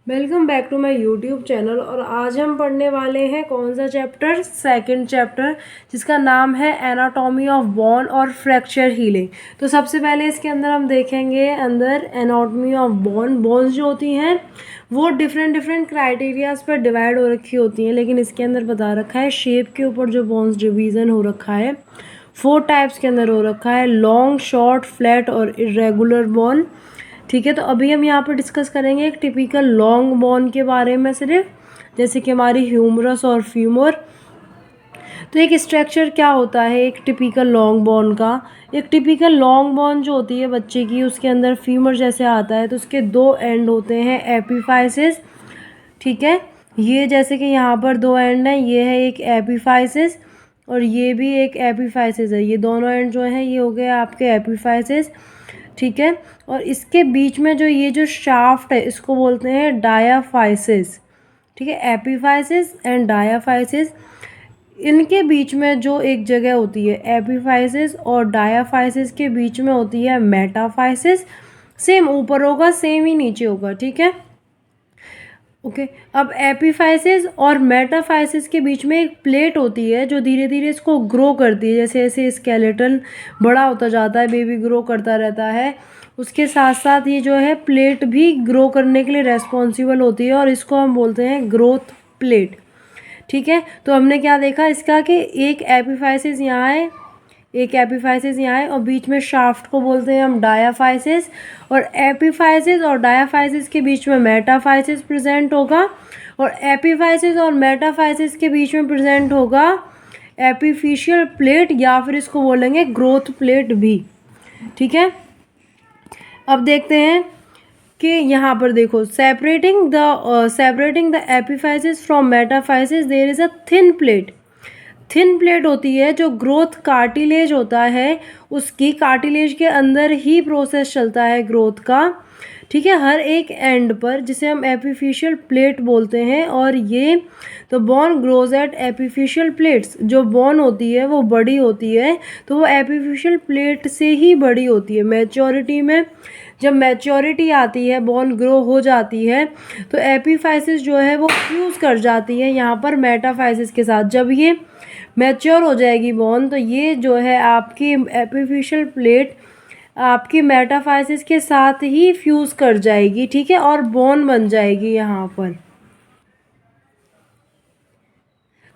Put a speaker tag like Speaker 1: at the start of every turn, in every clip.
Speaker 1: Welcome back to my YouTube channel. और आज हम पढ़ने वाले हैं कौन सा चैप्टर, सेकंड चैप्टर, जिसका नाम है एनाटॉमी ऑफ बोन और फ्रैक्चर हीलिंग। तो सबसे पहले इसके अंदर हम देखेंगे अंदर एनाटॉमी ऑफ बोन। बोन्स जो होती हैं वो डिफरेंट डिफरेंट क्राइटेरियाज पर डिवाइड हो रखी होती हैं, लेकिन इसके अंदर बता रखा है शेप के ऊपर जो बोन्स डिवीज़न हो रखा है 4 टाइप्स के अंदर हो रखा है, लॉन्ग, शॉर्ट, फ्लैट और इरेगुलर बोन। ठीक है, तो अभी हम यहाँ पर डिस्कस करेंगे एक टिपिकल लॉन्ग बोन के बारे में सिर्फ, जैसे कि हमारी ह्यूमरस और फीमर। तो एक स्ट्रक्चर क्या होता है एक टिपिकल लॉन्ग बोन का। एक टिपिकल लॉन्ग बोन जो होती है बच्चे की, उसके अंदर फीमर जैसे आता है तो उसके 2 एंड होते हैं एपिफाइसिस। ठीक है, ये जैसे कि यहाँ पर 2 एंड हैं, ये है एक एपिफाइसिस और ये भी एक एपिफाइसिस है। ये दोनों एंड जो हैं ये हो गए आपके एपिफाइसिस। ठीक है, और इसके बीच में जो ये जो शाफ्ट है इसको बोलते हैं डायाफाइसिस। ठीक है, एपिफाइसिस एंड डायाफाइसिस, इनके बीच में जो एक जगह होती है एपिफाइसिस और डायाफाइसिस के बीच में होती है मेटाफाइसिस। सेम ऊपर होगा, सेम ही नीचे होगा। ठीक है, ओके। अब एपिफाइसिस और मेटाफाइसिस के बीच में एक प्लेट होती है जो धीरे धीरे इसको ग्रो करती है। जैसे जैसे स्केलेटन बड़ा होता जाता है, बेबी ग्रो करता रहता है, उसके साथ साथ ये जो है प्लेट भी ग्रो करने के लिए रेस्पॉन्सिबल होती है और इसको हम बोलते हैं ग्रोथ प्लेट। ठीक है, तो हमने क्या देखा इसका कि एक एपिफाइसिस यहाँ है, एक एपिफाइसिस यहाँ है और बीच में शाफ्ट को बोलते हैं हम डायाफाइसिस, और एपिफाइसिस और डायाफाइसिस के बीच में मेटाफाइसिस प्रेजेंट होगा, और एपिफाइसिस और मेटाफाइसिस के बीच में प्रेजेंट होगा एपिफिशियल प्लेट, या फिर इसको बोलेंगे ग्रोथ प्लेट भी। ठीक है, अब देखते हैं कि यहाँ पर देखो, separating the epiphysis from metaphysis there is a thin plate. Thin plate होती है जो ग्रोथ कार्टिलेज होता है, उसकी कार्टिलेज के अंदर ही प्रोसेस चलता है ग्रोथ का। ठीक है, हर एक एंड पर, जिसे हम एपिफिशियल प्लेट बोलते हैं। और ये तो बोन ग्रोज एट एपिफिशियल प्लेट्स, जो बोन होती है वो बड़ी होती है तो वो एपिफिशियल प्लेट से ही बड़ी होती है। मैच्योरिटी में जब मैच्योरिटी आती है, बोन ग्रो हो जाती है, तो एपिफाइसिस जो है वो फ्यूज़ कर जाती है यहाँ पर मेटाफाइसिस के साथ। जब ये मैच्योर हो जाएगी बोन, तो ये जो है आपकी एपिफिशियल प्लेट आपकी मेटाफाइसिस के साथ ही फ्यूज़ कर जाएगी। ठीक है, और बोन बन जाएगी यहाँ पर।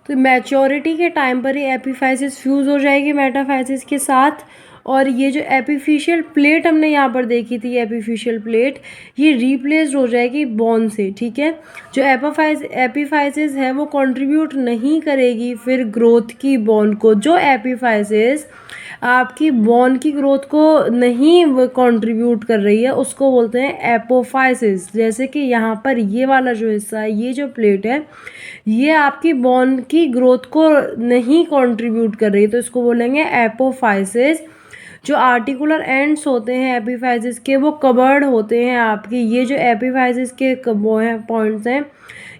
Speaker 1: तो मैच्योरिटी के टाइम पर ही एपिफाइसिस फ्यूज़ हो जाएगी मेटाफाइसिस के साथ। और ये जो एपिफिशियल प्लेट हमने यहाँ पर देखी थी, एपिफिशियल प्लेट, ये रिप्लेस्ड हो जाएगी बोन से। ठीक है, जो एपिफाइसिस है वो कंट्रीब्यूट नहीं करेगी फिर ग्रोथ की बोन को। जो एपिफाइसिस आपकी बोन की ग्रोथ को नहीं कंट्रीब्यूट कर रही है उसको बोलते हैं एपोफाइसिस। जैसे कि यहाँ पर ये वाला जो हिस्सा है, ये जो प्लेट है, ये आपकी बोन की ग्रोथ को नहीं कंट्रीब्यूट कर रही है, तो इसको बोलेंगे एपोफाइसिस। जो आर्टिकुलर एंड्स होते हैं एपिफाइसिस के, वो कवर्ड होते हैं आपकी। ये जो एपिफाइसिस के वो हैं पॉइंट्स हैं,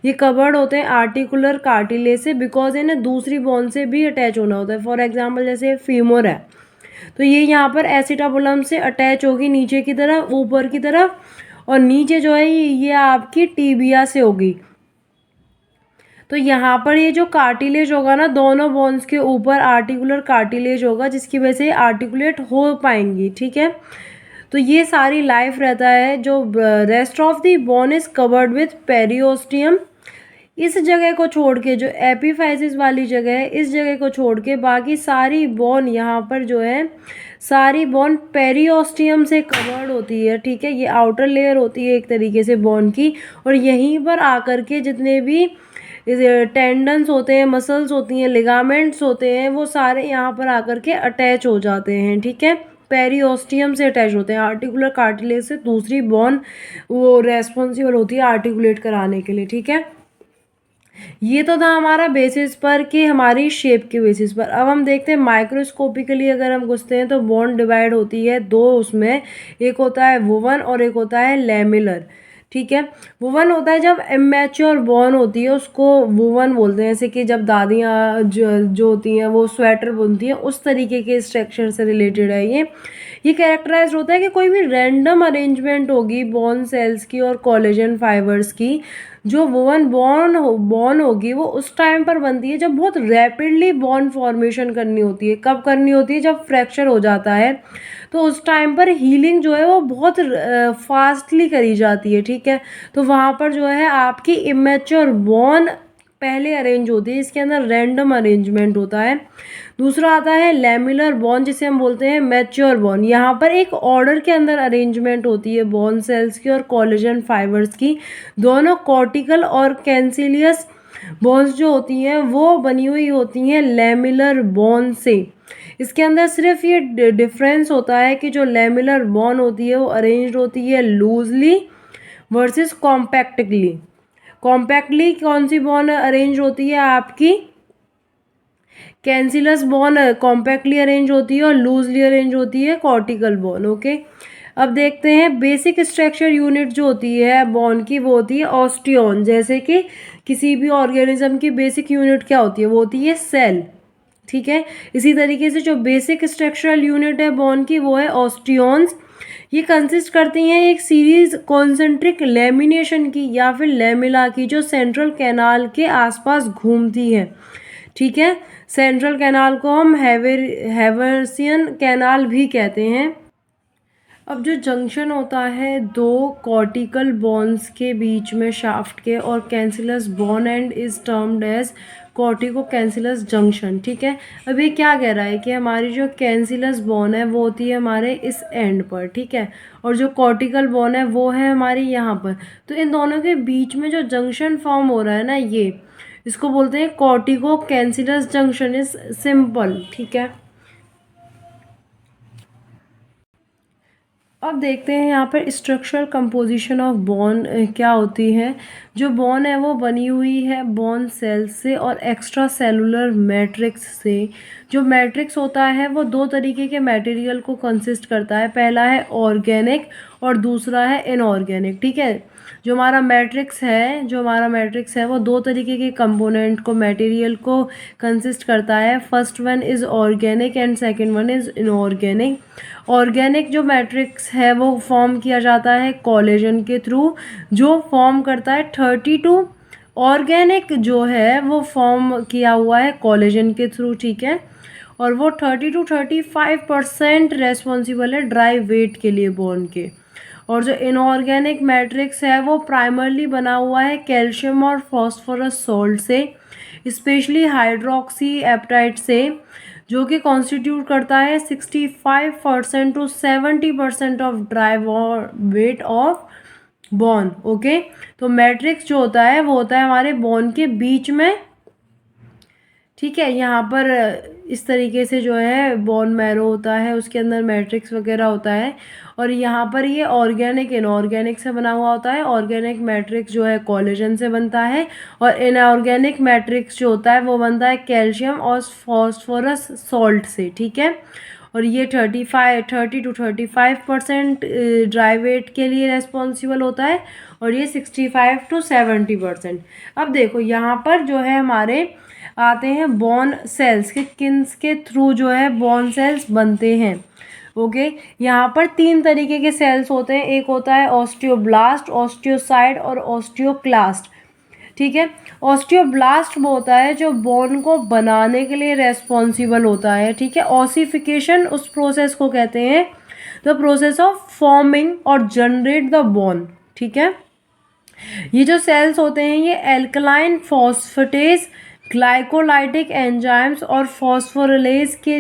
Speaker 1: ये कवर्ड होते हैं आर्टिकुलर कार्टिलेज से, बिकॉज इन्हें दूसरी बोन से भी अटैच होना होता है। फॉर एग्जांपल जैसे फीमर है, तो ये यहाँ पर एसिटाबुलम से अटैच होगी नीचे की तरफ, ऊपर की तरफ, और नीचे जो है ये आपकी टीबिया से होगी। तो यहाँ पर ये जो कार्टिलेज होगा ना, दोनों बोन्स के ऊपर आर्टिकुलर कार्टिलेज होगा, जिसकी वजह से आर्टिकुलेट हो पाएंगी। ठीक है, तो ये सारी लाइफ रहता है। जो rest of the bone is covered with periosteum. इस जगह को छोड़ के, जो एपिफाइसिस वाली जगह है, इस जगह को छोड़ के बाकी सारी बोन यहाँ पर जो है, सारी बोन पेरियोस्टियम से कवर्ड होती है। ठीक है, ये आउटर लेयर होती है एक तरीके से बोन की, और यहीं पर आकर के जितने भी टेंडन्स होते हैं, मसल्स होती हैं, लिगामेंट्स होते हैं, वो सारे यहाँ पर आकर के अटैच हो जाते हैं। ठीक है, पेरियोस्टियम से अटैच होते हैं। आर्टिकुलर कार्टिलेज से दूसरी बोन वो रेस्पॉन्सिबल होती है आर्टिकुलेट कराने के लिए। ठीक है, ये तो था हमारा बेसिस पर कि हमारी शेप के बेसिस पर। अब हम देखते हैं माइक्रोस्कोपिकली अगर हम घुसते हैं तो बोन डिवाइड होती है 2 उसमें, एक होता है वुवन और एक होता है लेमिलर। ठीक है। वुवन होता है जब इमेच्योर बॉर्न होती है उसको वुवन बोलते हैं, जैसे कि जब दादियाँ जो होती हैं वो स्वेटर बुनती हैं, उस तरीके के स्ट्रक्चर से रिलेटेड है ये कैरेक्टराइज होता है कि कोई भी रैंडम अरेंजमेंट होगी बॉर्न सेल्स की और कोलेजन फाइबर्स की, जो वुवन बॉर्न होगी वो उस टाइम पर बनती है जब बहुत रैपिडली बॉर्न फॉर्मेशन करनी होती है। कब करनी होती है? जब फ्रैक्चर हो जाता है तो उस टाइम पर हीलिंग जो है वो बहुत फास्टली करी जाती है, ठीक है। तो वहाँ पर जो है आपकी इमेच्योर बॉर्न पहले अरेंज होती है, इसके अंदर रैंडम अरेंजमेंट होता है। दूसरा आता है लेमुलर बॉर्न, जिसे हम बोलते हैं मैच्योर बॉर्न। यहाँ पर एक ऑर्डर के अंदर अरेंजमेंट होती है बॉर्न सेल्स की और कोलेजन फाइबर्स की। दोनों कॉर्टिकल और कैंसिलियस बॉन्स जो होती हैं वो बनी हुई होती हैं लेमुलर बॉर्न से। इसके अंदर सिर्फ ये डिफरेंस होता है कि जो लेमुलर बॉर्न होती है वो अरेंज्ड होती है लूजली वर्सेस कॉम्पैक्टली। कॉम्पैक्टली कौन सी बॉर्न अरेंज होती है? आपकी कैंसिलस बॉर्न कॉम्पैक्टली अरेंज होती है और लूजली अरेंज होती है कॉर्टिकल बॉर्न। ओके, अब देखते हैं बेसिक स्ट्रक्चर यूनिट जो होती है बॉर्न की, वो होती है ऑस्टियोन। जैसे कि किसी भी ऑर्गेनिज्म की बेसिक यूनिट क्या होती है? वो होती है सेल, ठीक है। इसी तरीके से जो बेसिक स्ट्रक्चरल यूनिट है बॉन की वो है ऑस्टियोन्स। ये कंसिस्ट करती हैं एक सीरीज कॉन्सेंट्रिक लेमिनेशन की या फिर लेमिला की, जो सेंट्रल कैनाल के आसपास घूमती है, ठीक है। सेंट्रल कैनाल को हम हैवर्सियन कैनाल भी कहते हैं। अब जो जंक्शन होता है दो कॉर्टिकल बॉन्स के बीच में शाफ्ट के और cancellous bone and is termed as cortico cancellous junction, ठीक है। अब ये क्या कह रहा है कि हमारी जो कैंसिलस बॉन है वो होती है हमारे इस एंड पर, ठीक है, और जो कॉर्टिकल बॉन है वो है हमारी यहाँ पर। तो इन दोनों के बीच में जो जंक्शन फॉर्म हो रहा है ना, ये इसको बोलते हैं cortico cancellous junction. Is simple, ठीक है। अब देखते हैं यहाँ पर स्ट्रक्चरल कंपोजिशन ऑफ बॉन क्या होती है। जो बॉन है वो बनी हुई है बॉन सेल्स से और एक्स्ट्रा सेलुलर मैट्रिक्स से। जो मैट्रिक्स होता है वो दो तरीके के मटेरियल को कंसिस्ट करता है, पहला है ऑर्गेनिक और दूसरा है इनऑर्गेनिक, ठीक है। जो हमारा मैट्रिक्स है वो दो तरीके के कंपोनेंट को मटेरियल को कंसिस्ट करता है। First one is organic and second one is inorganic. Organic जो मैट्रिक्स है वो फॉर्म किया जाता है कोलेजन के थ्रू, जो फॉर्म करता है 32। ऑर्गेनिक जो है वो फॉर्म किया हुआ है कोलेजन के थ्रू, ठीक है, और वो 30 to 35% रेस्पॉन्सिबल है ड्राई वेट के लिए बोन के। और जो इनऑर्गेनिक मैट्रिक्स है वो प्राइमरली बना हुआ है कैल्शियम और फॉस्फोरस सॉल्ट से, स्पेशली हाइड्रोक्सी एप्टाइट से, जो कि कॉन्स्टिट्यूट करता है 65% to 70% of dry weight of bone. Okay, तो मैट्रिक्स जो होता है वो होता है हमारे बॉन के बीच में, ठीक है। यहाँ पर इस तरीके से जो है बोन मैरो होता है, उसके अंदर मैट्रिक्स वगैरह होता है, और यहाँ पर ये ऑर्गेनिक इनऑर्गेनिक से बना हुआ होता है। ऑर्गेनिक मैट्रिक्स जो है कोलेजन से बनता है और इनऑर्गेनिक मैट्रिक्स जो होता है वो बनता है कैल्शियम और फॉस्फोरस सॉल्ट से, ठीक है। और ये 30 to 35% ड्राई वेट के लिए रेस्पॉन्सिबल होता है और ये 65 to 70%। अब देखो यहाँ पर जो है हमारे आते हैं बॉन सेल्स के, किन्स के थ्रू जो है बॉन सेल्स बनते हैं। ओके, यहाँ पर तीन तरीके के सेल्स होते हैं, एक होता है ऑस्टियोब्लास्ट, ऑस्टियोसाइट और ऑस्टियोक्लास्ट, ठीक है। ऑस्टियोब्लास्ट वो होता है जो बोन को बनाने के लिए रेस्पॉन्सिबल होता है, ठीक है। ऑसिफिकेशन उस प्रोसेस को कहते हैं, द प्रोसेस ऑफ फॉर्मिंग और जनरेट द बोन, ठीक है। ये जो सेल्स होते हैं ये एल्कलाइन फॉस्फेटेस ग्लाइकोलाइटिक एंजाइम्स और फॉस्फोरिलेज के,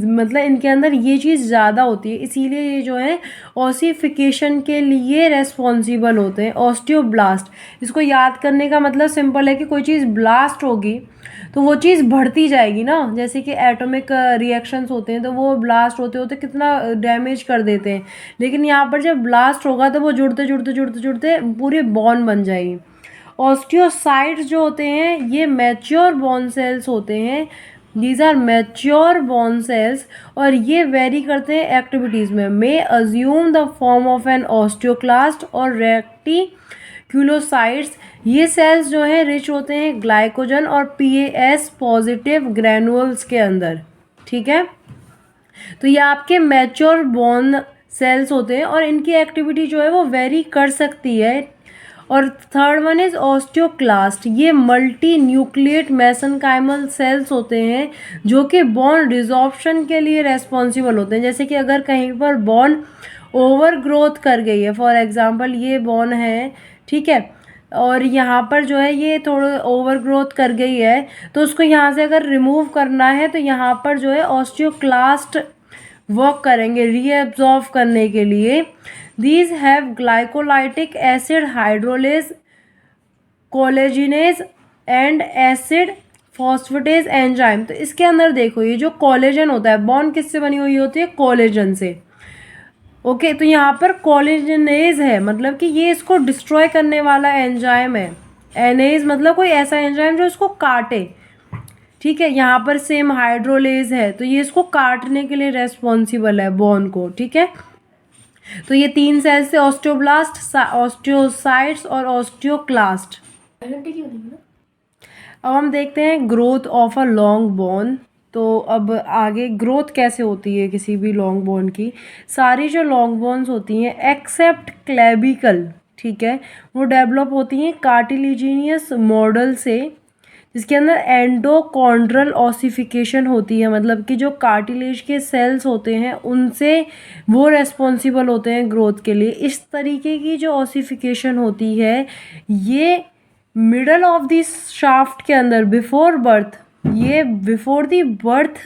Speaker 1: मतलब इनके अंदर ये चीज़ ज़्यादा होती है, इसीलिए ये जो है ऑसिफिकेशन के लिए रेस्पॉन्सिबल होते हैं। ऑस्टियोब्लास्ट, इसको याद करने का मतलब सिंपल है कि कोई चीज़ ब्लास्ट होगी तो वो चीज़ बढ़ती जाएगी ना, जैसे कि एटॉमिक रिएक्शंस होते हैं तो वो ब्लास्ट होते होते कितना डैमेज कर देते हैं, लेकिन यहाँ पर जब ब्लास्ट होगा तो वो जुड़ते जुड़ते जुड़ते जुड़ते पूरे बॉन बन जाएगी। ऑस्टियोसाइट्स जो होते हैं ये मैच्योर बॉन सेल्स होते हैं, these are mature bone cells, और ये वेरी करते हैं एक्टिविटीज़ में। May assume the form of an osteoclast और रेक्टिक्यूलोसाइट्स। ये सेल्स जो हैं रिच होते हैं ग्लाइकोजन और पीएस पॉजिटिव ग्रैनुअल्स के अंदर, ठीक है। तो ये आपके मैच्योर बोन सेल्स होते हैं और इनकी एक्टिविटी जो है वो वेरी कर सकती है। और थर्ड वन इज ऑस्टियोक्लास्ट। ये मल्टी न्यूक्लिएट मेसेनकाइमल सेल्स होते हैं जो कि बोन रिजॉर्प्शन के लिए रेस्पॉन्सिबल होते हैं। जैसे कि अगर कहीं पर बोन ओवर ग्रोथ कर गई है, फॉर एग्जांपल ये बोन है, ठीक है, और यहाँ पर जो है ये थोड़ा ओवर ग्रोथ कर गई है, तो उसको यहाँ से अगर रिमूव करना है तो यहाँ पर जो है ऑस्टियोक्लास्ट वर्क करेंगे रीएब्जॉर्ब करने के लिए। These have glycolytic acid hydrolase collagenase and acid phosphatase enzyme. तो इसके अंदर देखो ये जो कोलेजन होता है, बॉन्ड किससे बनी हुई होती है? कोलेजन से। ओके, तो यहाँ पर कोलेजनेज है, मतलब कि ये इसको डिस्ट्रॉय करने वाला एंजाइम है। एनेज मतलब कोई ऐसा एंजाइम जो इसको काटे, ठीक है। यहाँ पर सेम हाइड्रोलेज है, तो ये इसको काटने के लिए रेस्पॉन्सिबल है बॉन को, ठीक है। तो ये तीन सेल्स थे, ऑस्टियोब्लास्ट, ऑस्टियोसाइट्स और ऑस्टियोक्लास्ट। अब हम देखते हैं growth of a long bone. तो अब आगे ग्रोथ कैसे होती है किसी भी लॉन्ग बोन की। सारी जो लॉन्ग बोन्स होती हैं एक्सेप्ट क्लेबिकल, ठीक है, वो डेवलप होती हैं कार्टिलिजीनियस मॉडल से, जिसके अंदर एंडोकॉन्ड्रल ऑसिफिकेशन होती है। मतलब कि जो कार्टिलेज के सेल्स होते हैं उनसे वो रेस्पॉन्सिबल होते हैं ग्रोथ के लिए। इस तरीके की जो ऑसिफिकेशन होती है ये मिडल ऑफ द शाफ्ट के अंदर बिफोर बर्थ, ये बिफोर द बर्थ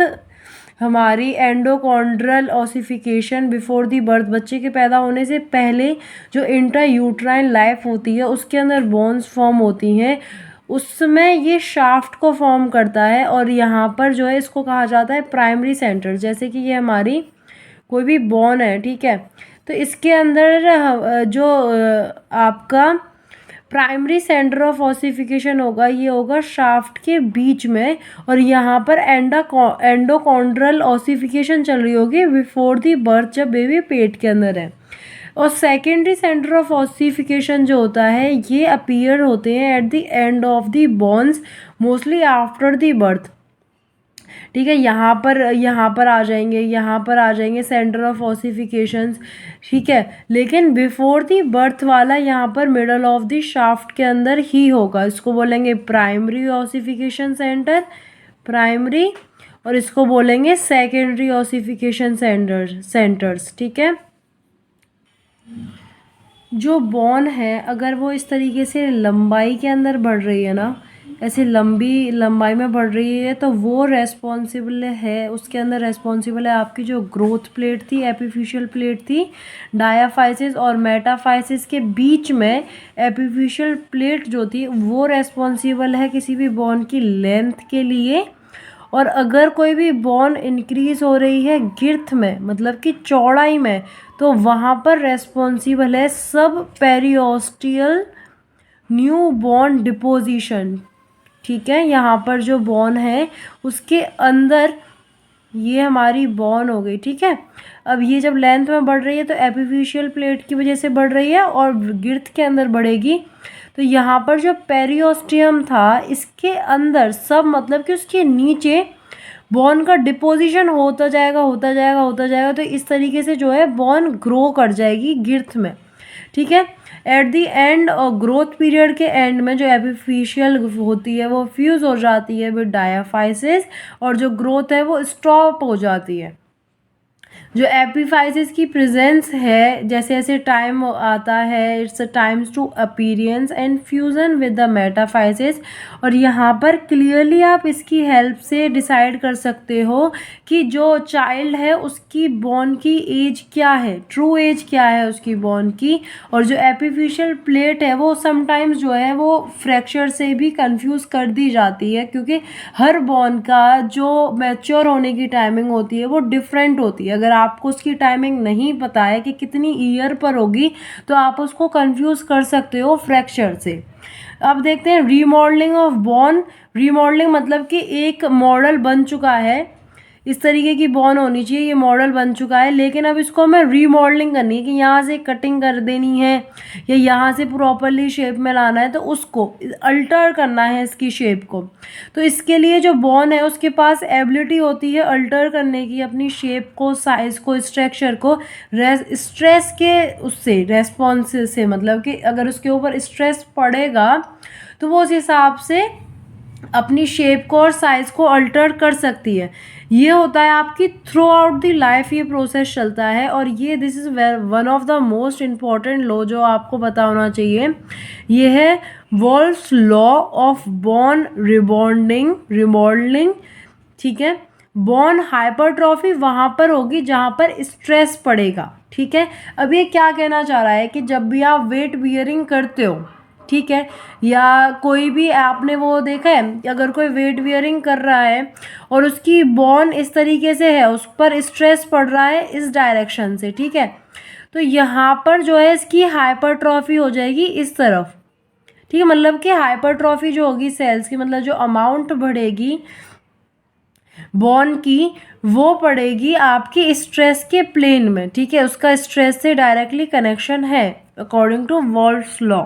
Speaker 1: हमारी एंडोकॉन्ड्रल ऑसिफिकेशन बिफोर दी बर्थ, बच्चे के पैदा होने से पहले जो इंट्रा यूट्राइन लाइफ होती है उसके अंदर बोन्स फॉर्म होती हैं, उसमें ये शाफ्ट को फॉर्म करता है। और यहाँ पर जो है इसको कहा जाता है प्राइमरी सेंटर। जैसे कि ये हमारी कोई भी बोन है, ठीक है, तो इसके अंदर जो आपका प्राइमरी सेंटर ऑफ ऑसिफिकेशन होगा ये होगा शाफ्ट के बीच में, और यहाँ पर एंडोकॉन्ड्रल ऑसिफिकेशन चल रही होगी बिफोर दी बर्थ, जब बेबी पेट के अंदर है। और सेकेंडरी सेंटर ऑफ ऑसिफिकेशन जो होता है ये अपीयर होते हैं at the end of the bones, mostly after the birth, ठीक है। यहाँ पर आ जाएंगे, यहाँ पर आ जाएंगे सेंटर ऑफ ऑसिफिकेशंस, ठीक है। लेकिन बिफोर दी बर्थ वाला यहाँ पर मिडल ऑफ द शाफ्ट के अंदर ही होगा। इसको बोलेंगे प्राइमरी ऑसिफिकेशन सेंटर, प्राइमरी, और इसको बोलेंगे सेकेंडरी ऑसिफिकेशन सेंटर्स, ठीक है। जो बॉन है अगर वो इस तरीके से लंबाई के अंदर बढ़ रही है ना, ऐसे लंबी लंबाई में बढ़ रही है, तो वो रेस्पॉन्सिबल है, उसके अंदर रेस्पॉन्सिबल है आपकी जो ग्रोथ प्लेट थी, एपिफिशियल प्लेट थी, डायाफाइसिस और मेटाफाइसिस के बीच में एपिफिशियल प्लेट जो थी वो रेस्पॉन्सिबल है किसी भी बॉन की लेंथ के लिए। और अगर कोई भी बोन इंक्रीज हो रही है गिर्थ में, मतलब कि चौड़ाई में, तो वहाँ पर रेस्पॉन्सिबल है सब पेरियोस्टियल न्यू बॉन डिपोजिशन, ठीक है। यहाँ पर जो बॉन है उसके अंदर ये हमारी बॉन हो गई, ठीक है। अब ये जब लेंथ में बढ़ रही है तो एपिफिशियल प्लेट की वजह से बढ़ रही है और गिर्थ के अंदर बढ़ेगी। तो यहाँ पर जो पेरियोस्टियम था इसके अंदर सब, मतलब कि उसके नीचे बॉन का डिपोजिशन होता जाएगा होता जाएगा होता जाएगा, तो इस तरीके से जो है बॉन ग्रो कर जाएगी गिर्थ में, ठीक है। एट दी एंड और ग्रोथ पीरियड के एंड में जो एपिफिशियल होती है वो फ्यूज हो जाती है विद डायाफाइसिस, और जो ग्रोथ है वो स्टॉप हो जाती है। जो एपिफाइसिस की प्रेजेंस है, जैसे जैसे टाइम आता है, it's times to appearance and fusion with the metaphysis. और यहाँ पर क्लियरली आप इसकी हेल्प से डिसाइड कर सकते हो कि जो चाइल्ड है उसकी बॉन की एज क्या है, ट्रू एज क्या है उसकी बॉन की। और जो एपिफिशियल प्लेट है वो समटाइम्स जो है वो फ्रैक्चर से भी कंफ्यूज कर दी जाती है, क्योंकि हर बॉन का जो मैच्योर होने की टाइमिंग होती है वो डिफरेंट होती है। अगर आपको उसकी टाइमिंग नहीं पता है कि कितनी ईयर पर होगी तो आप उसको कंफ्यूज कर सकते हो फ्रैक्चर से। अब देखते हैं रीमॉडलिंग ऑफ बॉन। रीमॉडलिंग मतलब कि एक मॉडल बन चुका है इस तरीके की बॉन होनी चाहिए, ये मॉडल बन चुका है। लेकिन अब इसको हमें रीमॉडलिंग करनी है कि यहाँ से कटिंग कर देनी है या यहाँ से प्रॉपरली शेप में लाना है, तो उसको अल्टर करना है इसकी शेप को। तो इसके लिए जो बॉन है उसके पास एबिलिटी होती है अल्टर करने की अपनी शेप को, साइज को, स्ट्रक्चर को स्ट्रेस के उससे रेस्पॉन्स से, मतलब कि अगर उसके ऊपर स्ट्रेस पड़ेगा तो वो उस हिसाब से अपनी शेप को और साइज़ को अल्टर कर सकती है। ये होता है आपकी थ्रू आउट द लाइफ ये प्रोसेस चलता है। और ये this is one of the most important law जो आपको पता होना चाहिए। ये है walls law of Bon remodelling. ठीक है, बॉन हाइपरट्रॉफी वहाँ पर होगी जहाँ पर स्ट्रेस पड़ेगा। ठीक है, अब ये क्या कहना चाह रहा है कि जब भी आप वेट बियरिंग करते हो, ठीक है, या कोई भी आपने वो देखा है कि अगर कोई वेट बियरिंग कर रहा है और उसकी बॉन इस तरीके से है, उस पर स्ट्रेस पड़ रहा है इस डायरेक्शन से, ठीक है, तो यहाँ पर जो है इसकी हाइपरट्रॉफी हो जाएगी इस तरफ। ठीक है, मतलब कि हाइपरट्रॉफी जो होगी सेल्स की, मतलब जो अमाउंट बढ़ेगी बॉन की, वो पड़ेगी आपकी स्ट्रेस के प्लेन में। ठीक है, उसका स्ट्रेस से डायरेक्टली कनेक्शन है अकॉर्डिंग टू वॉल्स लॉ।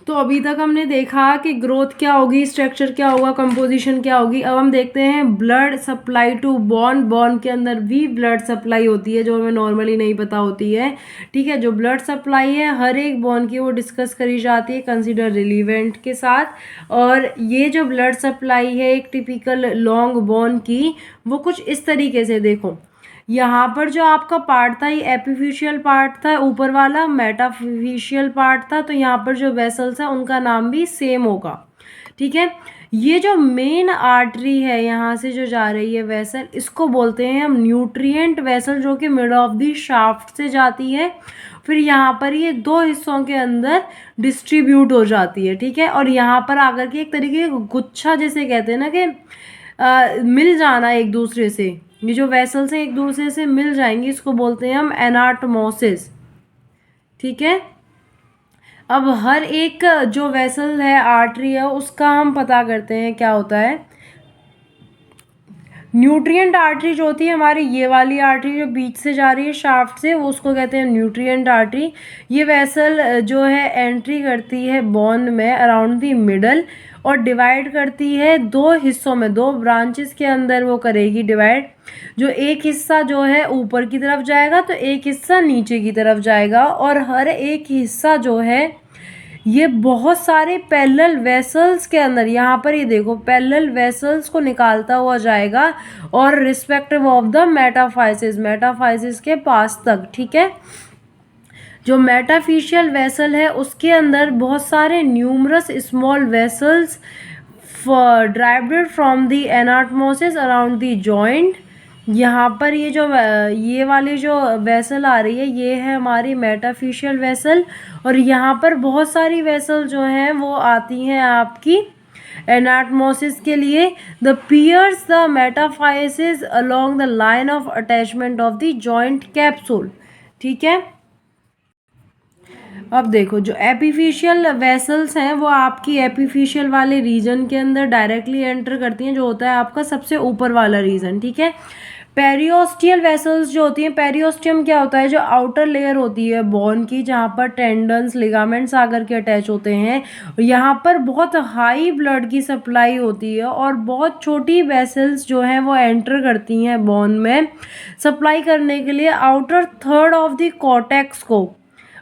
Speaker 1: तो अभी तक हमने देखा कि ग्रोथ क्या होगी, स्ट्रक्चर क्या होगा, कंपोजिशन क्या होगी। अब हम देखते हैं ब्लड सप्लाई टू बॉन। बॉन के अंदर भी ब्लड सप्लाई होती है जो हमें नॉर्मली नहीं पता होती है। ठीक है, जो ब्लड सप्लाई है हर एक बॉन की वो डिस्कस करी जाती है कंसीडर रिलीवेंट के साथ। और ये जो ब्लड सप्लाई है एक टिपिकल लॉन्ग बॉन की, वो कुछ इस तरीके से देखो। यहाँ पर जो आपका पार्ट था ये एपिफिशियल पार्ट था, ऊपर वाला मेटाफिशियल पार्ट था। तो यहाँ पर जो वेसल्स है उनका नाम भी सेम होगा। ठीक है, ये जो मेन आर्टरी है यहाँ से जो जा रही है वेसल, इसको बोलते हैं हम न्यूट्रिएंट वेसल, जो कि मिड ऑफ द शाफ्ट से जाती है। फिर यहाँ पर ये दो हिस्सों के अंदर डिस्ट्रीब्यूट हो जाती है। ठीक है, और यहाँ पर आकर के एक तरीके का गुच्छा जैसे कहते हैं ना कि मिल जाना एक दूसरे से, ये जो वेसल्स हैं एक दूसरे से मिल जाएंगी, इसको बोलते हैं हम एनाटमोसिस। ठीक है, अब हर एक जो वेसल है, आर्टरी है, उसका हम पता करते हैं क्या होता है। न्यूट्रिएंट आर्टरी जो होती है हमारी, ये वाली आर्टरी जो बीच से जा रही है शाफ्ट से, वो उसको कहते हैं न्यूट्रिएंट आर्टरी। ये वेसल जो है एंट्री करती है बोन में अराउंड द मिडल और डिवाइड करती है दो हिस्सों में, दो ब्रांचेस के अंदर वो करेगी डिवाइड। जो एक हिस्सा जो है ऊपर की तरफ जाएगा तो एक हिस्सा नीचे की तरफ जाएगा। और हर एक हिस्सा जो है ये बहुत सारे पैरेलल वेसल्स के अंदर, यहाँ पर ये देखो पैरेलल वेसल्स को निकालता हुआ जाएगा और रिस्पेक्टिव ऑफ द मेटाफाइसिस के पास तक। ठीक है, जो मेटाफिशियल वेसल है उसके अंदर बहुत सारे numerous small vessels derived from the anastomosis around the joint. यहाँ पर ये जो ये वाली जो वेसल आ रही है ये है हमारी मेटाफिशियल वेसल। और यहाँ पर बहुत सारी वेसल जो हैं वो आती हैं आपकी एनाटमोसिस के लिए। The pierce the metaphysis along the line of attachment of the joint capsule. ठीक है, अब देखो जो एपिफिशियल वेसल्स हैं वो आपकी एपिफिशियल वाले रीजन के अंदर डायरेक्टली एंटर करती हैं, जो होता है आपका सबसे ऊपर वाला रीजन। ठीक है, पेरियोस्टियल वेसल्स जो होती हैं, पेरियोस्टियम क्या होता है, जो आउटर लेयर होती है बोन की, जहाँ पर टेंडन्स लिगामेंट्स आकर के अटैच होते हैं। यहाँ पर बहुत हाई ब्लड की सप्लाई होती है और बहुत छोटी वेसल्स जो हैं वो एंटर करती हैं बोन में सप्लाई करने के लिए outer third of the cortex को,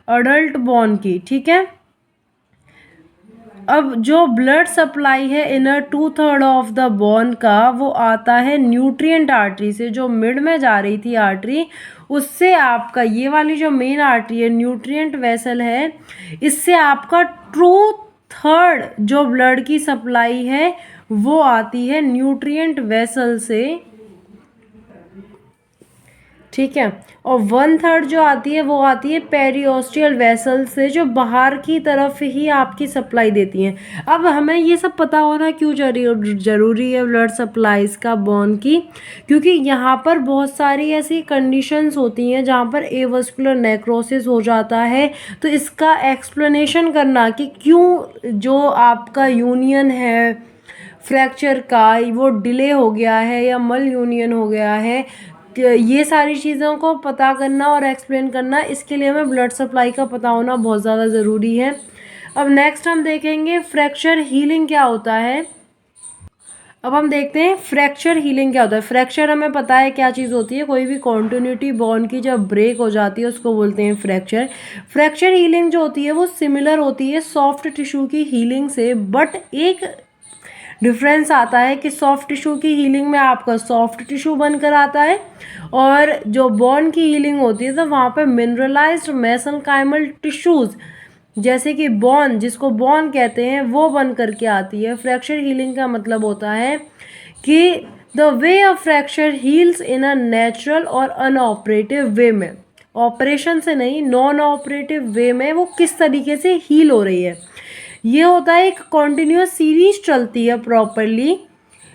Speaker 1: अडल्ट बोन की। ठीक है, अब जो ब्लड सप्लाई है इनर 2/3 ऑफ द बोन का वो आता है न्यूट्रिएंट आर्टरी से, जो मिड में जा रही थी आर्टरी, उससे आपका ये वाली जो मेन आर्टरी है न्यूट्रिएंट वेसल है, इससे आपका 2/3 जो ब्लड की सप्लाई है वो आती है न्यूट्रिएंट वेसल से। ठीक है, और 1/3 जो आती है वो आती है पेरियोस्टियल वेसल से, जो बाहर की तरफ ही आपकी सप्लाई देती हैं। अब हमें ये सब पता होना क्यों ज़रूरी है ब्लड सप्लाईज का बोन की, क्योंकि यहाँ पर बहुत सारी ऐसी कंडीशंस होती हैं जहाँ पर एवस्कुलर नेक्रोसिस हो जाता है। तो इसका एक्सप्लेनेशन करना कि क्यों जो आपका यूनियन है फ्रैक्चर का वो डिले हो गया है या मल यूनियन हो गया है, ये सारी चीज़ों को पता करना और एक्सप्लेन करना, इसके लिए हमें ब्लड सप्लाई का पता होना बहुत ज़्यादा ज़रूरी है। अब नेक्स्ट हम देखेंगे फ्रैक्चर हीलिंग क्या होता है। अब हम देखते हैं फ्रैक्चर हीलिंग क्या होता है। फ्रैक्चर हमें पता है क्या चीज़ होती है, कोई भी कॉन्टिन्यूटी बॉन्ड की जब ब्रेक हो जाती है उसको बोलते हैं फ्रैक्चर। फ्रैक्चर हीलिंग जो होती है वो सिमिलर होती है सॉफ्ट टिश्यू की हीलिंग से, बट एक डिफरेंस आता है कि सॉफ्ट टिश्यू की हीलिंग में आपका सॉफ्ट टिश्यू बनकर आता है, और जो बोन की हीलिंग होती है तो वहाँ पे मिनरलाइज्ड मेसेनकाइमल टिश्यूज जैसे कि बोन, जिसको बोन कहते हैं, वो बन करके आती है। फ्रैक्चर हीलिंग का मतलब होता है कि the way of fracture heels in a natural और अनऑपरेटिव वे में, ऑपरेशन से नहीं, नॉन ऑपरेटिव वे में वो किस तरीके से हील हो रही है। ये होता है एक कॉन्टिन्यूस सीरीज चलती है प्रॉपरली,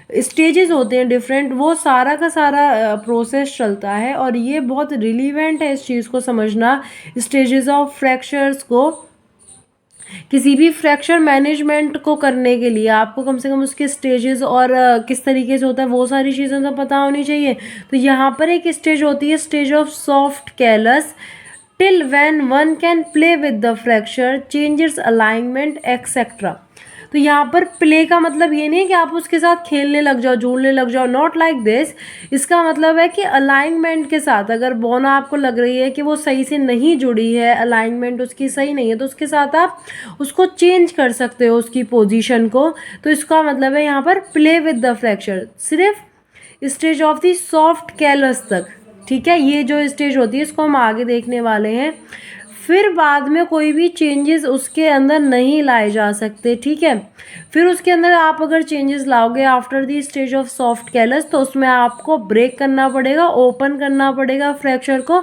Speaker 1: स्टेजेस होते हैं डिफरेंट, वो सारा का सारा प्रोसेस चलता है, और ये बहुत रिलीवेंट है इस चीज़ को समझना, स्टेजेस ऑफ फ्रैक्चर्स को। किसी भी फ्रैक्चर मैनेजमेंट को करने के लिए आपको कम से कम उसके स्टेजेस और किस तरीके से होता है वो सारी चीज़ें तो पता होनी चाहिए। तो यहाँ पर एक स्टेज होती है stage of soft callus, till when one can play with the fracture, changes alignment etcetera. तो यहाँ पर प्ले का मतलब ये नहीं है कि आप उसके साथ खेलने लग जाओ, झूलने लग जाओ, नॉट लाइक दिस। इसका मतलब है कि अलाइनमेंट के साथ, अगर बोन आपको लग रही है कि वो सही से नहीं जुड़ी है, अलाइनमेंट उसकी सही नहीं है, तो उसके साथ आप उसको चेंज कर सकते हो उसकी पोजीशन को। तो इसका मतलब है यहाँ पर प्ले विद द फ्रैक्चर सिर्फ stage of the soft callus तक, ठीक है। ये जो स्टेज होती है इसको हम आगे देखने वाले हैं। फिर बाद में कोई भी चेंजेस उसके अंदर नहीं लाए जा सकते, ठीक है। फिर उसके अंदर आप अगर चेंजेस लाओगे after the stage of soft callus, तो उसमें आपको ब्रेक करना पड़ेगा, ओपन करना पड़ेगा फ्रैक्चर को,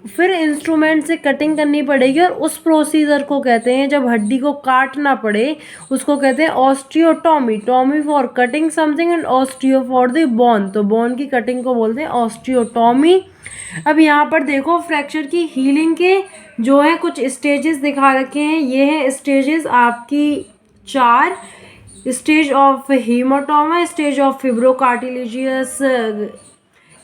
Speaker 1: फिर इंस्ट्रूमेंट से कटिंग करनी पड़ेगी, और उस प्रोसीजर को कहते हैं, जब हड्डी को काटना पड़े उसको कहते हैं osteotomy. Tommy for cutting something and osteo for the bone, तो बोन की कटिंग को बोलते हैं ऑस्टियोटॉमी। अब यहाँ पर देखो फ्रैक्चर की हीलिंग के जो है कुछ स्टेजेस दिखा रखे हैं। ये हैं स्टेजेस आपकी 4, stage of haematoma, stage of fibrocartilaginous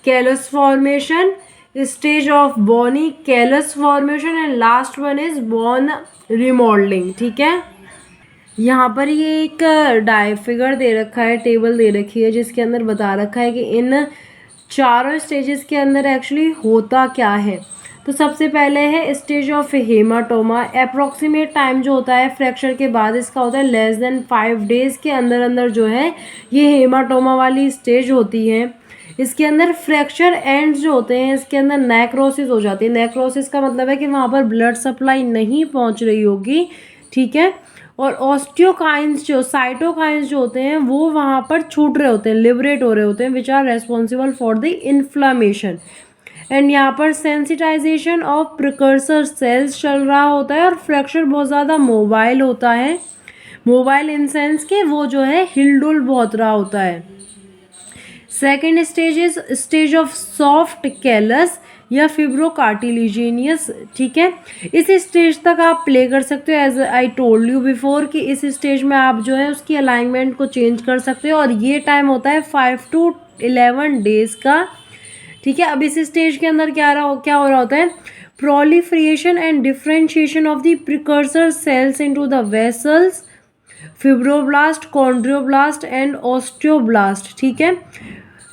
Speaker 1: callus formation, stage of bony callus formation, and last one is bone remodelling, ठीक है। यहाँ पर ये एक फिगर दे रखा है, टेबल दे रखी है, जिसके अंदर बता रखा है कि इन चारों स्टेजेस के अंदर एक्चुअली होता क्या है। तो सबसे पहले है stage of haematoma. Approximate time जो होता है फ्रैक्चर के बाद इसका होता है लेस देन 5 डेज के अंदर अंदर जो है ये हेमाटोमा वाली स्टेज होती है। इसके अंदर फ्रैक्चर एंड्स जो होते हैं इसके अंदर नेक्रोसिस हो जाती है। नेक्रोसिस का मतलब है कि वहाँ पर ब्लड सप्लाई नहीं पहुँच रही होगी, ठीक है। और ऑस्टियोकाइंस जो साइटोकाइंस जो होते हैं वो वहाँ पर छूट रहे होते हैं, लिबरेट हो रहे होते हैं, which are responsible for the inflammation. And यहाँ पर सेंसिटाइजेशन ऑफ प्रिकर्सर सेल्स चल रहा होता है, और फ्रैक्चर बहुत ज़्यादा मोबाइल होता है। मोबाइल इन सेंस के वो जो है हिलडुल बहुत रहा होता है। Second stage is stage of soft callus या फिब्रोकार्टिलिजिनियस, ठीक है। इस स्टेज तक आप प्ले कर सकते हो, as I told you before कि इस स्टेज में आप जो है उसकी अलाइनमेंट को चेंज कर सकते हो, और ये टाइम होता है 5 to 11 डेज का, ठीक है। अब इस स्टेज के अंदर क्या हो रहा होता है, proliferation and differentiation of the precursor cells into the vessels, fibroblast, chondroblast and osteoblast, ठीक है।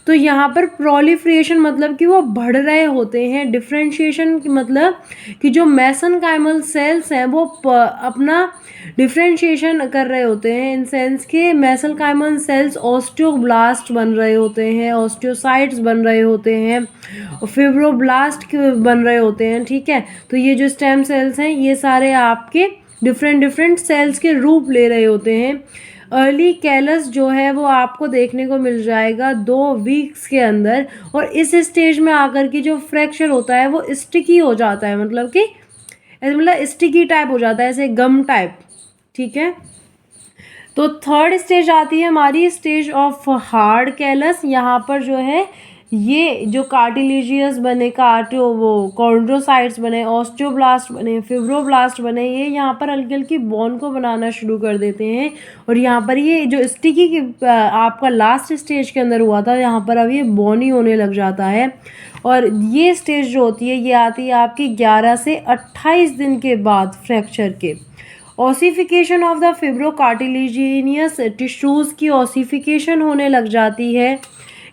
Speaker 1: तो यहाँ पर प्रोलिफरेशन मतलब कि वो बढ़ रहे होते हैं, डिफरेंशिएशन मतलब कि जो मेसेनकाइमल सेल्स हैं वो अपना डिफरेंशिएशन कर रहे होते हैं, इन सेंस के मेसेनकाइमल सेल्स ऑस्टियोब्लास्ट बन रहे होते हैं, ऑस्टियोसाइट्स बन रहे होते हैं, फिब्रोब्लास्ट बन रहे होते हैं, ठीक है। तो ये जो स्टेम सेल्स हैं ये सारे आपके डिफरेंट सेल्स के रूप ले रहे होते हैं। अर्ली कैलस जो है वो आपको देखने को मिल जाएगा 2 वीक्स के अंदर, और इस स्टेज में आकर के जो फ्रैक्चर होता है वो स्टिकी हो जाता है, मतलब कि ऐसे मतलब स्टिकी टाइप हो जाता है, ऐसे गम टाइप, ठीक है। तो थर्ड स्टेज आती है हमारी स्टेज ऑफ हार्ड कैलस। यहाँ पर जो है ये जो कार्टिलेजियस बने, कार्टियो वो कॉन्ड्रोसाइट्स बने, ऑस्टियोब्लास्ट बने, फिब्रोब्लास्ट बने, ये यहाँ पर हल्की हल्की बॉन को बनाना शुरू कर देते हैं। और यहाँ पर ये जो स्टिकी की आपका लास्ट स्टेज के अंदर हुआ था, यहाँ पर अब ये बॉन ही होने लग जाता है। और ये स्टेज जो होती है ये आती है आपकी 11 से 28 दिन के बाद फ्रैक्चर के। ऑसिफिकेशन ऑफ द फिब्रोकार्टिलेजिनियस टिश्यूज़ की ऑसिफिकेशन होने लग जाती है।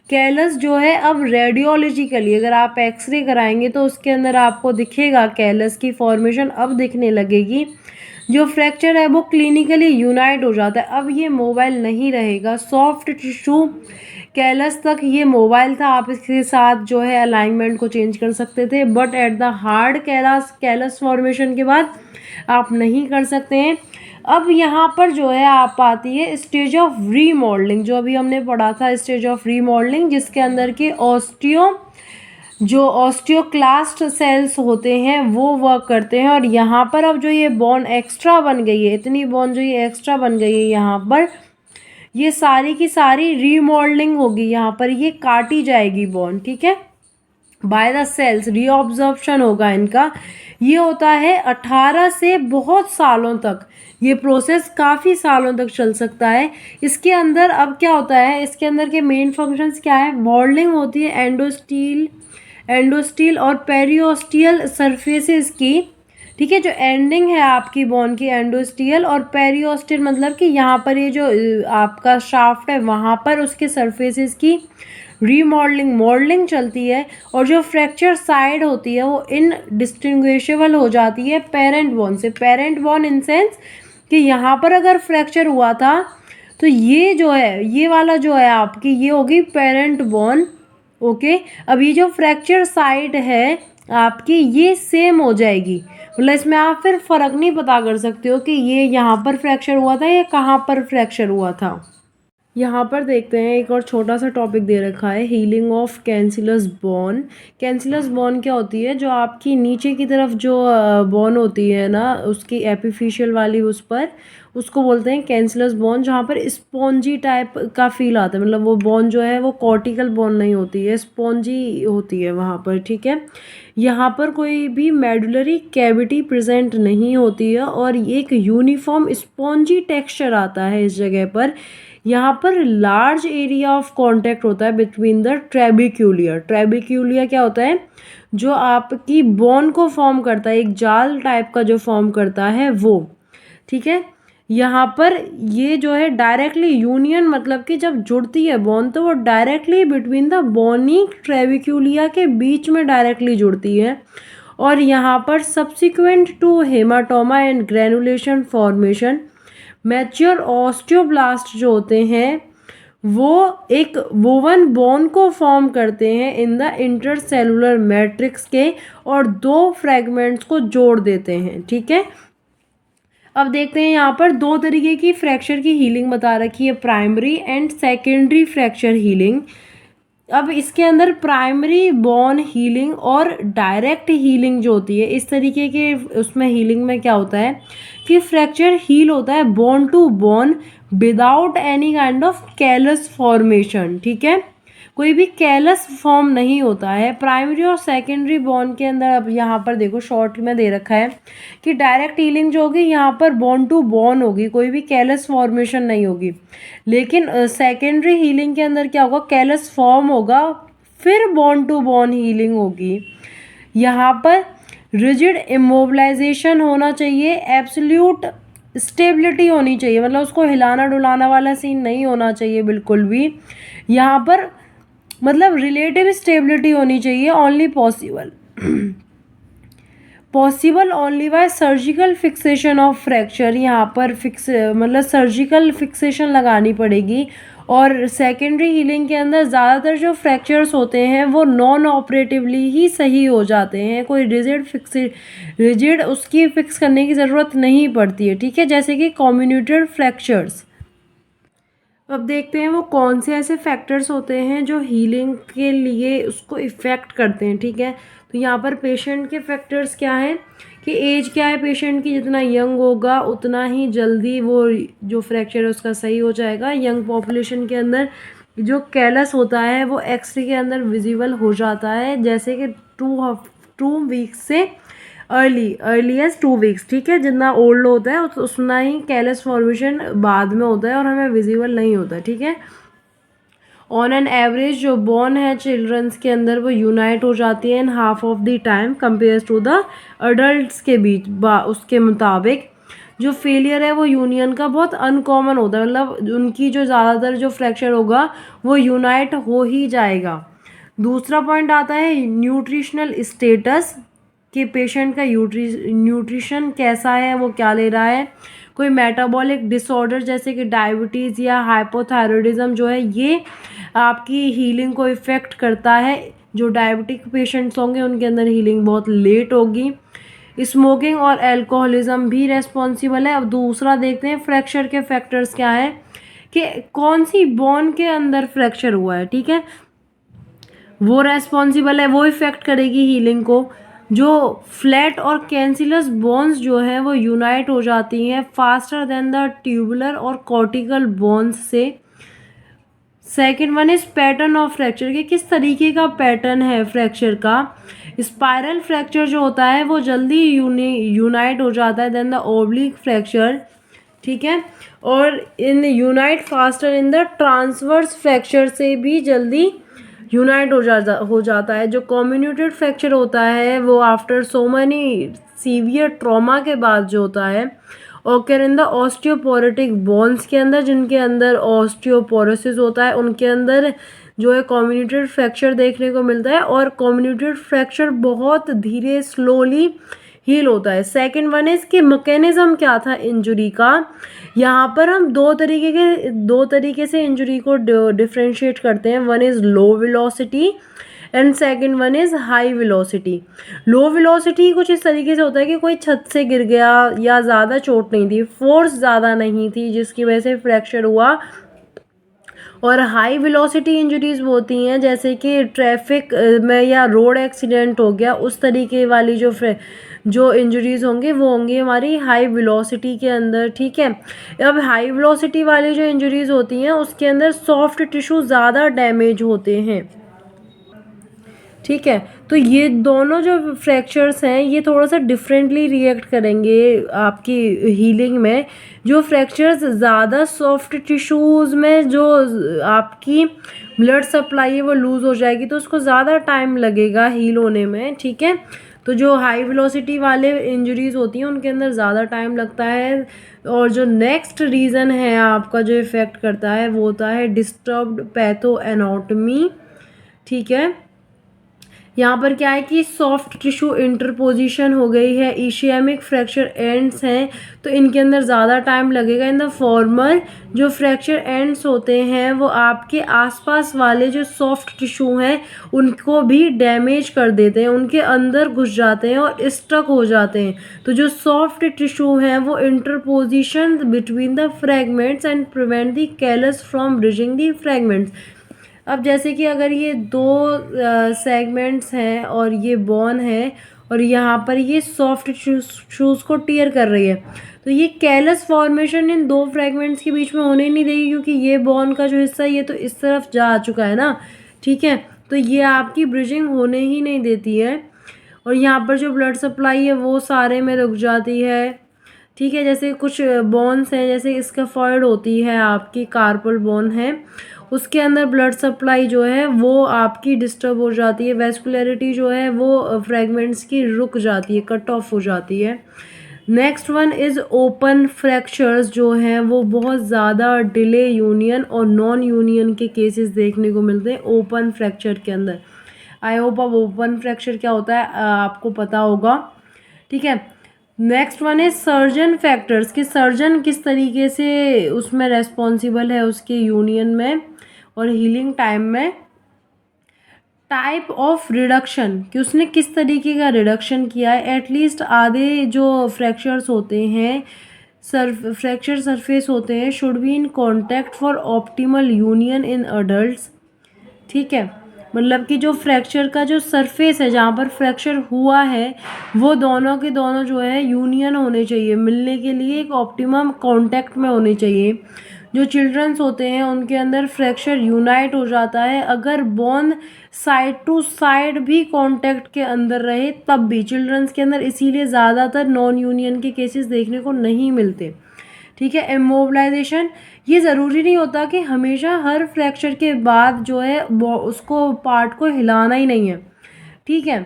Speaker 1: कैलस जो है अब रेडियोलॉजिकली अगर आप एक्सरे कराएंगे तो उसके अंदर आपको दिखेगा कैलस की फॉर्मेशन अब दिखने लगेगी। जो फ्रैक्चर है वो क्लिनिकली यूनाइट हो जाता है, अब ये मोबाइल नहीं रहेगा। सॉफ्ट टिश्यू कैलस तक ये मोबाइल था, आप इसके साथ जो है अलाइनमेंट को चेंज कर सकते थे, but at the hard callus formation के बाद आप नहीं कर सकते हैं। अब यहाँ पर जो है आप आती है स्टेज ऑफ रीमॉडलिंग, जो अभी हमने पढ़ा था स्टेज ऑफ रीमॉडलिंग, जिसके अंदर के ऑस्टियोक्लास्ट सेल्स होते हैं वो वर्क करते हैं। और यहाँ पर अब जो ये बोन एक्स्ट्रा बन गई है, इतनी बोन जो ये एक्स्ट्रा बन गई है यहाँ पर, ये सारी की सारी रीमॉडलिंग होगी, यहाँ पर ये काटी जाएगी बोन, ठीक है, बाय द सेल्स, रीऑब्जॉर्प्शन होगा इनका। ये होता है 18 से बहुत सालों तक, ये प्रोसेस काफ़ी सालों तक चल सकता है। इसके अंदर अब क्या होता है, इसके अंदर के मेन फंक्शंस क्या है, मॉडलिंग होती है एंडोस्टील और पेरियोस्टियल सरफेसेस की, ठीक है, जो एंडिंग है आपकी बोन की एंडोस्टियल और पेरियोस्टियल, मतलब कि यहाँ पर ये जो आपका शाफ्ट है वहाँ पर उसके सरफेसेस की मॉडलिंग चलती है। और जो फ्रैक्चर साइड होती है वो इनडिस्टिंग्विशेबल हो जाती है पेरेंट बोन से। पेरेंट बोन इन सेंस कि यहाँ पर अगर फ्रैक्चर हुआ था तो ये जो है, ये वाला जो है आपकी, ये होगी पेरेंट बोन, ओके। अब ये जो फ्रैक्चर साइड है आपकी ये सेम हो जाएगी, मतलब इसमें आप फिर फ़र्क नहीं पता कर सकते हो कि ये यहाँ पर फ्रैक्चर हुआ था या कहाँ पर फ्रैक्चर हुआ था। यहाँ पर देखते हैं एक और छोटा सा टॉपिक दे रखा है, healing of cancellous bone. Cancellous bone क्या होती है, जो आपकी नीचे की तरफ जो बोन होती है ना उसकी एपिफिशियल वाली, उस पर उसको बोलते हैं कैंसिलस बोन, जहाँ पर स्पॉन्जी टाइप का फील आता है, मतलब वो बोन जो है वो कॉर्टिकल बोन नहीं होती है, स्पॉन्जी होती है वहाँ पर, ठीक है। यहाँ पर कोई भी मेडुलरी कैविटी प्रेजेंट नहीं होती है और एक यूनिफॉर्म स्पॉन्जी टेक्सचर आता है इस जगह पर। यहाँ पर लार्ज एरिया ऑफ कांटेक्ट होता है बिटवीन द ट्रेबिक्यूलिया क्या होता है, जो आपकी बोन को फॉर्म करता है, एक जाल टाइप का जो फॉर्म करता है वो, ठीक है। यहाँ पर ये जो है डायरेक्टली यूनियन, मतलब कि जब जुड़ती है बोन तो वो directly between the bony trabeculae के बीच में डायरेक्टली जुड़ती है। और यहाँ पर subsequent to haematoma and granulation formation, mature osteoblast जो होते हैं वो एक वोवन बोन को फॉर्म करते हैं इन द इंटरसेलुलर मैट्रिक्स के और दो फ्रैगमेंट्स को जोड़ देते हैं, ठीक है। अब देखते हैं यहाँ पर दो तरीके की फ्रैक्चर की हीलिंग बता रखी है, primary and secondary fracture healing. अब इसके अंदर प्राइमरी बोन हीलिंग और डायरेक्ट हीलिंग जो होती है, इस तरीके के उसमें हीलिंग में क्या होता है कि फ्रैक्चर हील होता है bone to bone without any kind of callus formation, ठीक है, कोई भी कैलस फॉर्म नहीं होता है। प्राइमरी और सेकेंडरी बोन के अंदर अब यहाँ पर देखो शॉर्ट में दे रखा है कि डायरेक्ट हीलिंग जो होगी यहाँ पर बोन टू बोन होगी, कोई भी कैलस फॉर्मेशन नहीं होगी। लेकिन सेकेंडरी हीलिंग के अंदर क्या होगा, कैलस फॉर्म होगा, फिर बोन टू बोन हीलिंग होगी। यहाँ पर रिजिड इमोबिलाइजेशन होना चाहिए, एब्सोल्यूट स्टेबिलिटी होनी चाहिए, मतलब उसको हिलाना डुलाना वाला सीन नहीं होना चाहिए बिल्कुल भी। यहाँ पर मतलब रिलेटिव स्टेबिलिटी होनी चाहिए, only possible only by surgical fixation of fracture, यहाँ पर मतलब सर्जिकल फिक्सेशन लगानी पड़ेगी। और सेकेंडरी हीलिंग के अंदर ज़्यादातर जो फ्रैक्चर्स होते हैं वो नॉन ऑपरेटिवली ही सही हो जाते हैं, कोई रिजिड उसकी फिक्स करने की ज़रूरत नहीं पड़ती है, ठीक है, जैसे कि कम्युनिटेड फ्रैक्चर्स। अब देखते हैं वो कौन से ऐसे फैक्टर्स होते हैं जो हीलिंग के लिए उसको इफ़ेक्ट करते हैं, ठीक है। तो यहाँ पर पेशेंट के फैक्टर्स क्या हैं कि एज क्या है पेशेंट की, जितना यंग होगा उतना ही जल्दी वो जो फ्रैक्चर है उसका सही हो जाएगा। यंग पॉपुलेशन के अंदर जो कैलस होता है वो एक्सरे के अंदर विजिबल हो जाता है, जैसे कि 2 वीक्स से अर्लीस्ट 2 वीक्स, ठीक है। जितना ओल्ड होता है उतना ही कैलस फॉर्मेशन बाद में होता है और हमें विजिबल नहीं होता, ठीक है। ऑन एन एवरेज जो बोन है चिल्ड्रंस के अंदर वो यूनाइट हो जाती है in half of the time compare to the adult के बीच। उसके मुताबिक जो फेलियर है वो यूनियन का बहुत अनकॉमन होता है, मतलब उनकी जो ज़्यादातर जो फ्रैक्चर होगा वो यूनाइट हो ही जाएगा। दूसरा पॉइंट आता है न्यूट्रिशनल स्टेटस, कि पेशेंट का न्यूट्रिशन कैसा है, वो क्या ले रहा है। कोई मेटाबॉलिक डिसऑर्डर जैसे कि डायबिटीज़ या हाइपोथायरॉयडिज्म जो है ये आपकी हीलिंग को इफ़ेक्ट करता है। जो डायबिटिक पेशेंट्स होंगे उनके अंदर हीलिंग बहुत लेट होगी। स्मोकिंग और एल्कोहलिज्म भी रेस्पॉन्सिबल है। अब दूसरा देखते हैं फ्रैक्चर के फैक्टर्स क्या है, कि कौन सी बोन के अंदर फ्रैक्चर हुआ है, ठीक है, वो रेस्पॉन्सिबल है, वो इफ़ेक्ट करेगी हीलिंग को। जो फ्लैट और कैंसिलस बोन्स जो है वो यूनाइट हो जाती हैं फास्टर देन द ट्यूबुलर और कॉर्टिकल बोन्स से। Second one is pattern of fracture, के किस तरीके का पैटर्न है फ्रैक्चर का। स्पाइरल फ्रैक्चर जो होता है वो जल्दी यूनाइट हो जाता है देन द ओब्लिक फ्रैक्चर, ठीक है। और इन unite faster in the transverse fracture से भी जल्दी यूनाइट हो जाता है। जो कम्युनिकेटेड फ्रैक्चर होता है वो after so many severe trauma के बाद जो होता है ओकर इन द ऑस्टियोपोरोटिक बोन्स के अंदर, जिनके अंदर ऑस्टियोपोरोसिस होता है उनके अंदर जो है कम्युनिकेटेड फ्रैक्चर देखने को मिलता है। और कम्युनिकेटेड फ्रैक्चर बहुत धीरे स्लोली हील होता है। सेकंड वन इज कि मैकेनिज्म क्या था इंजरी का। यहाँ पर हम दो तरीके से इंजरी को डिफ्रेंशिएट करते हैं। One is low velocity and second one is high velocity. Low velocity कुछ इस तरीके से होता है कि कोई छत से गिर गया या ज़्यादा चोट नहीं थी, फोर्स ज़्यादा नहीं थी जिसकी वजह से फ्रैक्चर हुआ। और हाई वेलोसिटी इंजरीज होती हैं जैसे कि ट्रैफिक में या रोड एक्सीडेंट हो गया, उस तरीके वाली जो इंजरीज होंगी वो होंगी हमारी हाई वेलोसिटी के अंदर, ठीक है। अब हाई वेलोसिटी वाली जो इंजरीज होती हैं उसके अंदर सॉफ्ट टिश्यू ज़्यादा डैमेज होते हैं, ठीक है। तो ये दोनों जो फ्रैक्चर्स हैं ये थोड़ा सा डिफरेंटली रिएक्ट करेंगे आपकी हीलिंग में। जो फ्रैक्चर्स ज़्यादा सॉफ्ट टिश्यूज़ में जो आपकी ब्लड सप्लाई है वो लूज़ हो जाएगी तो उसको ज़्यादा टाइम लगेगा हील होने में, ठीक है। तो जो हाई वेलोसिटी वाले इंजरीज होती हैं उनके अंदर ज़्यादा टाइम लगता है। और जो नेक्स्ट रीज़न है आपका जो इफ़ेक्ट करता है वो होता है डिस्टर्ब्ड पैथो एनाटॉमी, ठीक है। यहाँ पर क्या है कि सॉफ्ट टिश्यू इंटरपोजिशन हो गई है, इशियमिक फ्रैक्चर एंड्स हैं तो इनके अंदर ज़्यादा टाइम लगेगा। इन द फॉर्मर जो फ्रैक्चर एंड्स होते हैं वो आपके आसपास वाले जो सॉफ्ट टिश्यू हैं उनको भी डैमेज कर देते हैं, उनके अंदर घुस जाते हैं और स्टक हो जाते हैं। तो जो सॉफ्ट टिश्यू हैं वो interposition between the fragments and prevent the callus from bridging the fragments. अब जैसे कि अगर ये दो सेगमेंट्स हैं और ये बोन है और यहाँ पर ये सॉफ्ट टिश्यूज़ को टीयर कर रही है तो ये कैलस फॉर्मेशन इन दो फ्रैगमेंट्स के बीच में होने नहीं देगी, क्योंकि ये बोन का जो हिस्सा ये तो इस तरफ जा चुका है ना, ठीक है। तो ये आपकी ब्रिजिंग होने ही नहीं देती है और यहाँ पर जो ब्लड सप्लाई है वो सारे में रुक जाती है, ठीक है। जैसे कुछ बोन्स हैं जैसे स्कैफोल्ड होती है आपकी, कार्पल बोन है, उसके अंदर ब्लड सप्लाई जो है वो आपकी डिस्टर्ब हो जाती है, वेस्कुलरिटी जो है वो फ्रैगमेंट्स की रुक जाती है, कट ऑफ हो जाती है। Next one is open fractures जो हैं वो बहुत ज़्यादा डिले यूनियन और नॉन यूनियन के केसेस देखने को मिलते हैं ओपन फ्रैक्चर के अंदर। आई होप अब ओपन फ्रैक्चर क्या होता है आपको पता होगा, ठीक है। Next one is surgeon factors, कि सर्जन किस तरीके से उसमें रेस्पॉन्सिबल है उसके यूनियन में और हीलिंग टाइम में। टाइप ऑफ रिडक्शन, कि उसने किस तरीके का रिडक्शन किया है। एटलीस्ट आधे जो फ्रैक्चर्स होते हैं फ्रैक्चर सरफेस होते हैं should be in contact for optimal union in adults, ठीक है। मतलब कि जो फ्रैक्चर का जो सरफेस है जहाँ पर फ्रैक्चर हुआ है वो दोनों के दोनों जो है यूनियन होने चाहिए, मिलने के लिए एक ऑप्टिमम कांटेक्ट में होने चाहिए। जो चिल्ड्रंस होते हैं उनके अंदर फ्रैक्चर यूनाइट हो जाता है अगर बोन साइड टू साइड भी कांटेक्ट के अंदर रहे तब भी चिल्ड्रंस के अंदर, इसीलिए ज़्यादातर नॉन यूनियन के केसेस देखने को नहीं मिलते। ठीक है। इमोबिलाइजेशन, ये ज़रूरी नहीं होता कि हमेशा हर फ्रैक्चर के बाद जो है वो उसको पार्ट को हिलाना ही नहीं है। ठीक है।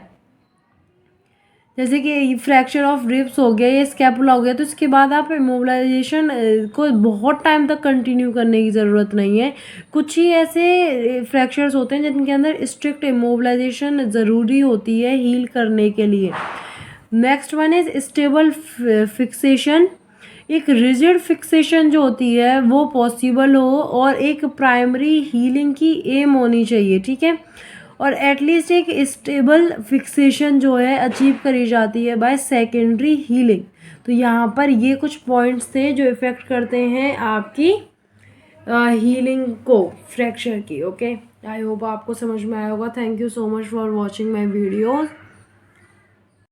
Speaker 1: जैसे कि फ्रैक्चर ऑफ रिब्स हो गया, ये स्कैपुला हो गया, तो इसके बाद आप इमोबिलाइजेशन को बहुत टाइम तक कंटिन्यू करने की ज़रूरत नहीं है। कुछ ही ऐसे फ्रैक्चर्स होते हैं जिनके अंदर स्ट्रिक्ट इमोबिलाइजेशन ज़रूरी होती है हील करने के लिए। Next one is stable fixation. एक रिजिड फिक्सेशन जो होती है वो पॉसिबल हो और एक प्राइमरी हीलिंग की एम होनी चाहिए। ठीक है। और एटलीस्ट एक स्टेबल फिक्सेशन जो है अचीव करी जाती है बाय सेकेंडरी हीलिंग। तो यहाँ पर ये कुछ पॉइंट्स थे जो इफ़ेक्ट करते हैं आपकी हीलिंग को फ्रैक्चर की। ओके, आई होप आपको समझ में आया होगा। Thank you so much for watching my videos.